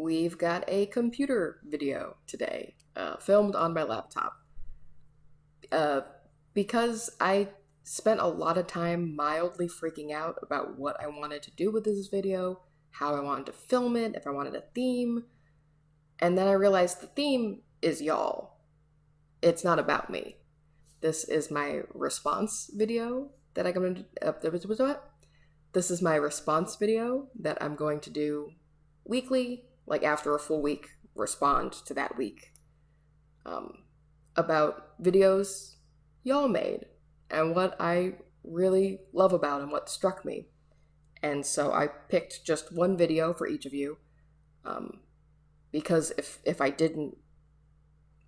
we've got a computer video today, filmed on my laptop. Uh, because I spent a lot of time mildly freaking out about what I wanted to do with this video, how I wanted to film it, if I wanted a theme, and then I realized the theme is y'all. It's not about me. This is my response video that I'm going to. This is my response video that I'm going to do weekly, like after a full week, respond to that week, about videos y'all made and what I really love about and what struck me. And so I picked just one video for each of you, because if I didn't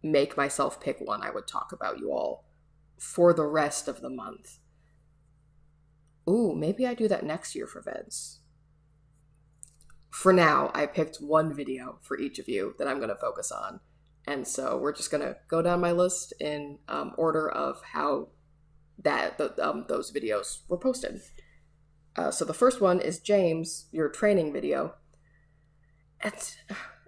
make myself pick one, I would talk about you all for the rest of the month. Ooh, maybe I do that next year for VEDS. For now, I picked one video for each of you that I'm going to focus on. And so we're just going to go down my list in order of how those videos were posted. So the first one is James, your training video.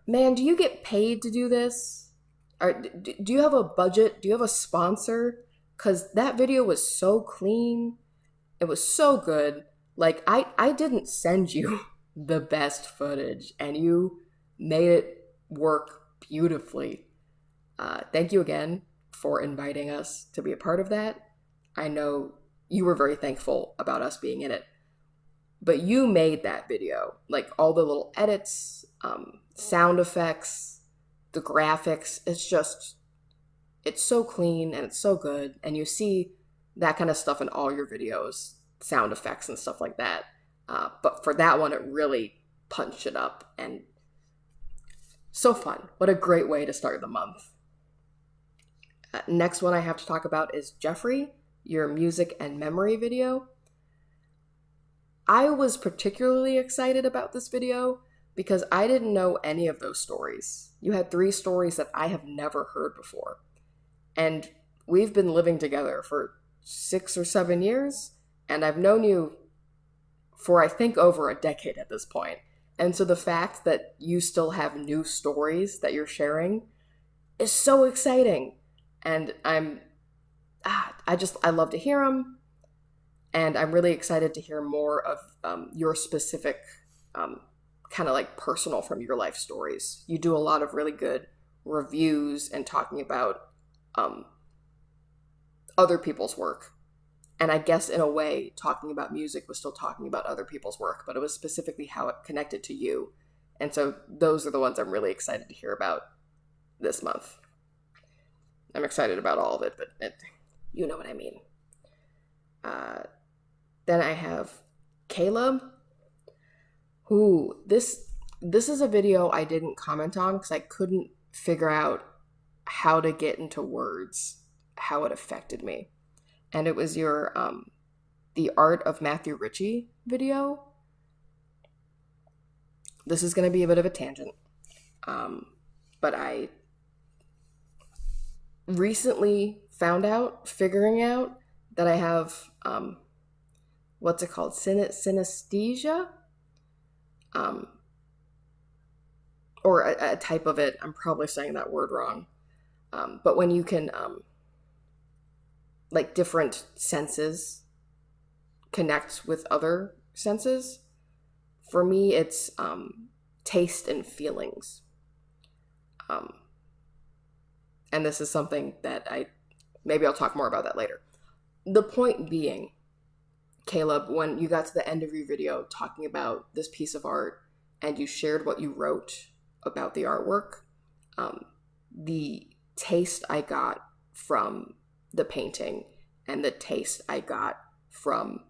Man, do you get paid to do this? Do you have a budget? Do you have a sponsor? Because that video was so clean. It was so good. Like, I didn't send you the best footage, and you made it work beautifully. Thank you again for inviting us to be a part of that. I know you were very thankful about us being in it. But you made that video. Like, all the little edits, sound effects, the graphics. It's so clean and it's so good. And you see that kind of stuff in all your videos, sound effects and stuff like that. But for that one, it really punched it up. And so fun. What a great way to start the month. Next one I have to talk about is Jeffrey, your music and memory video. I was particularly excited about this video because I didn't know any of those stories. You had 3 stories that I have never heard before. And we've been living together for 6 or 7 years, and I've known you for, I think, over a decade at this point. And so the fact that you still have new stories that you're sharing is so exciting. And I love to hear them. And I'm really excited to hear more of your specific, kind of like personal from your life stories. You do a lot of really good reviews and talking about other people's work. And I guess in a way, talking about music was still talking about other people's work, but it was specifically how it connected to you. And so those are the ones I'm really excited to hear about this month. I'm excited about all of it, but you know what I mean. Then I have Caleb, who this is a video I didn't comment on because I couldn't figure out how to get into words, how it affected me. And it was your The Art of Matthew Ritchie video. This is going to be a bit of a tangent. But I recently figuring out that I have, what's it called? Synesthesia? Or a type of it. I'm probably saying that word wrong. But when you can, like, different senses connect with other senses. For me, it's taste and feelings. And this is something that maybe I'll talk more about that later. The point being, Caleb, when you got to the end of your video talking about this piece of art and you shared what you wrote about the artwork, the taste I got from the painting and the taste I got from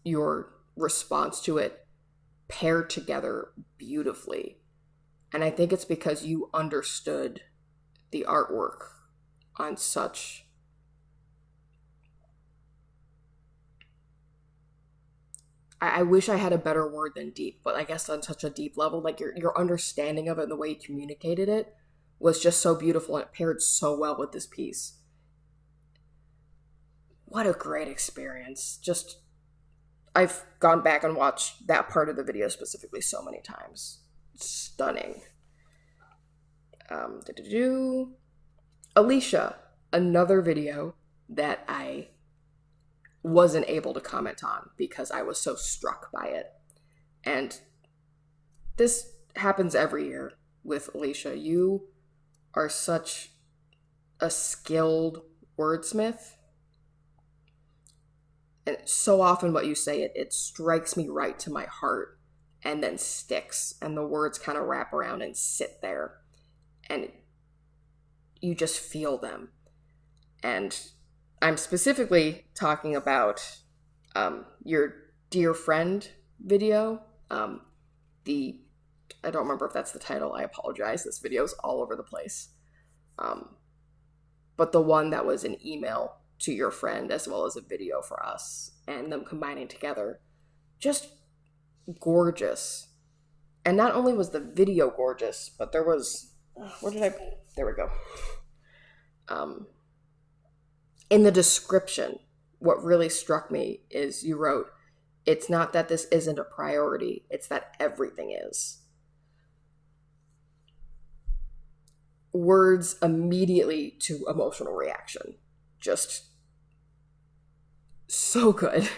your response to it paired together beautifully. And I think it's because you understood the artwork on such I wish I had a better word than deep, but I guess on such a deep level, like your understanding of it and the way you communicated it was just so beautiful, and it paired so well with this piece. What a great experience. I've gone back and watched that part of the video specifically so many times. stunning. Alicia, another video that I wasn't able to comment on because I was so struck by it. And this happens every year with Alicia. You are such a skilled wordsmith. And so often what you say, it strikes me right to my heart and then sticks. And the words kind of wrap around and sit there. And you just feel them. And I'm specifically talking about your dear friend video. I don't remember if that's the title. I apologize. This video is all over the place. But the one that was an email to your friend as well as a video for us and them combining together. Just gorgeous. And not only was the video gorgeous, but there was... There we go. In the description, what really struck me is you wrote, "It's not that this isn't a priority, it's that everything is." Words immediately to emotional reaction. Just so good.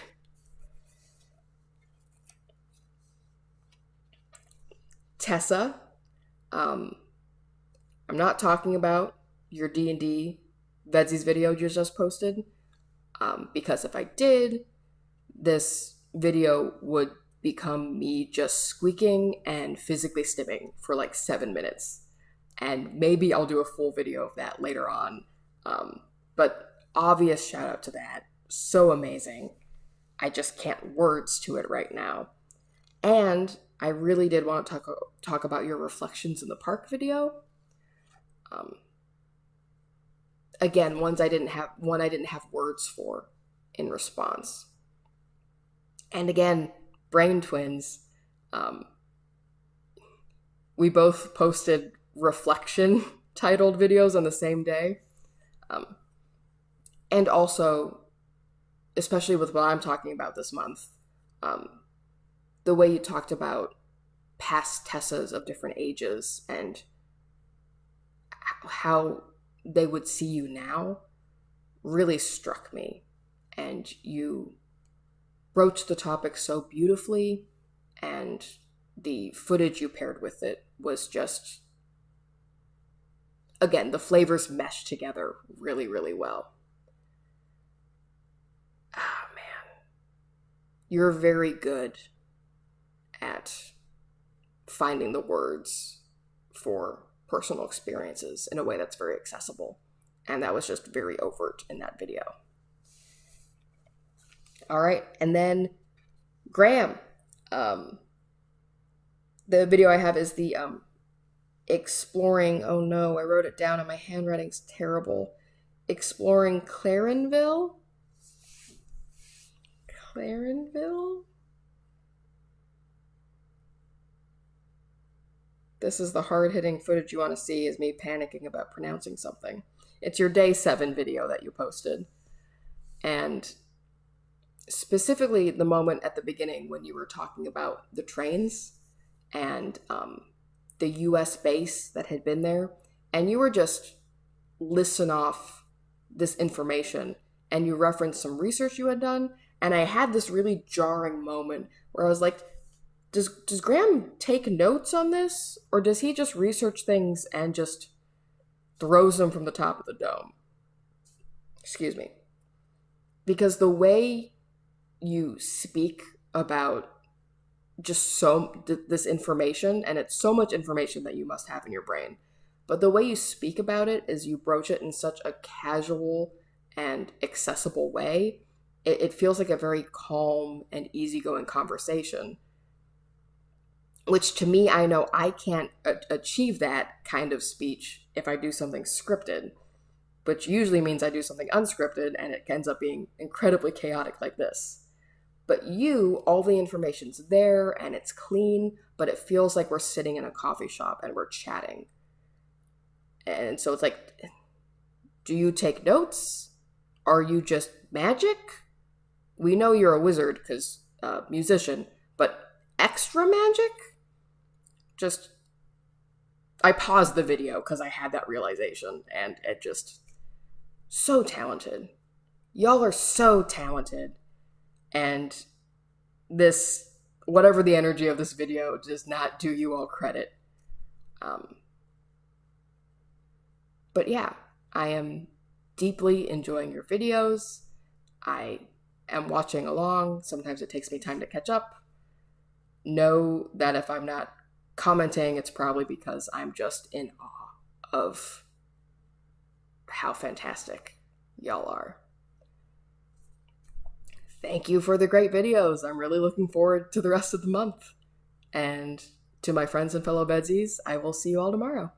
Tessa, I'm not talking about your D&D VEDSies video you just posted, because if I did, this video would become me just squeaking and physically stimming for like 7 minutes. And maybe I'll do a full video of that later on. But obvious shout out to that. So amazing. I just can't words to it right now. And I really did want to talk about your reflections in the park video. Again, one I didn't have words for in response. And again, brain twins. We both posted reflection titled videos on the same day. And also, especially with what I'm talking about this month, the way you talked about past Tessas of different ages and how they would see you now really struck me. And you broached the topic so beautifully, and the footage you paired with it was just, again, the flavors meshed together really, really well. Ah, man. You're very good at finding the words for personal experiences in a way that's very accessible. And that was just very overt in that video. All right. And then Graham. The video I have is the exploring, oh no, I wrote it down and my handwriting's terrible. Exploring Clarenville? Clarenville? This is the hard-hitting footage you want to see, is me panicking about pronouncing something. It's your day 7 video that you posted. And specifically the moment at the beginning when you were talking about the trains and the US base that had been there. And you were just listing off this information and you referenced some research you had done. And I had this really jarring moment where I was like, Does Graham take notes on this, or does he just research things and just throws them from the top of the dome? Excuse me. Because the way you speak about just this information, and it's so much information that you must have in your brain, but the way you speak about it is you broach it in such a casual and accessible way. It feels like a very calm and easygoing conversation. Which to me, I know I can't achieve that kind of speech if I do something scripted, which usually means I do something unscripted and it ends up being incredibly chaotic like this. But all the information's there and it's clean, but it feels like we're sitting in a coffee shop and we're chatting. And so it's like, do you take notes? Are you just magic? We know you're a wizard because musician, but extra magic? just, I paused the video because I had that realization, and it just, so talented. Y'all are so talented. And this, whatever the energy of this video, does not do you all credit. But yeah, I am deeply enjoying your videos. I am watching along. Sometimes it takes me time to catch up. Know that if I'm not commenting, it's probably because I'm just in awe of how fantastic y'all are. Thank you for the great videos. I'm really looking forward to the rest of the month. And to my friends and fellow VEDSies, I will see you all tomorrow.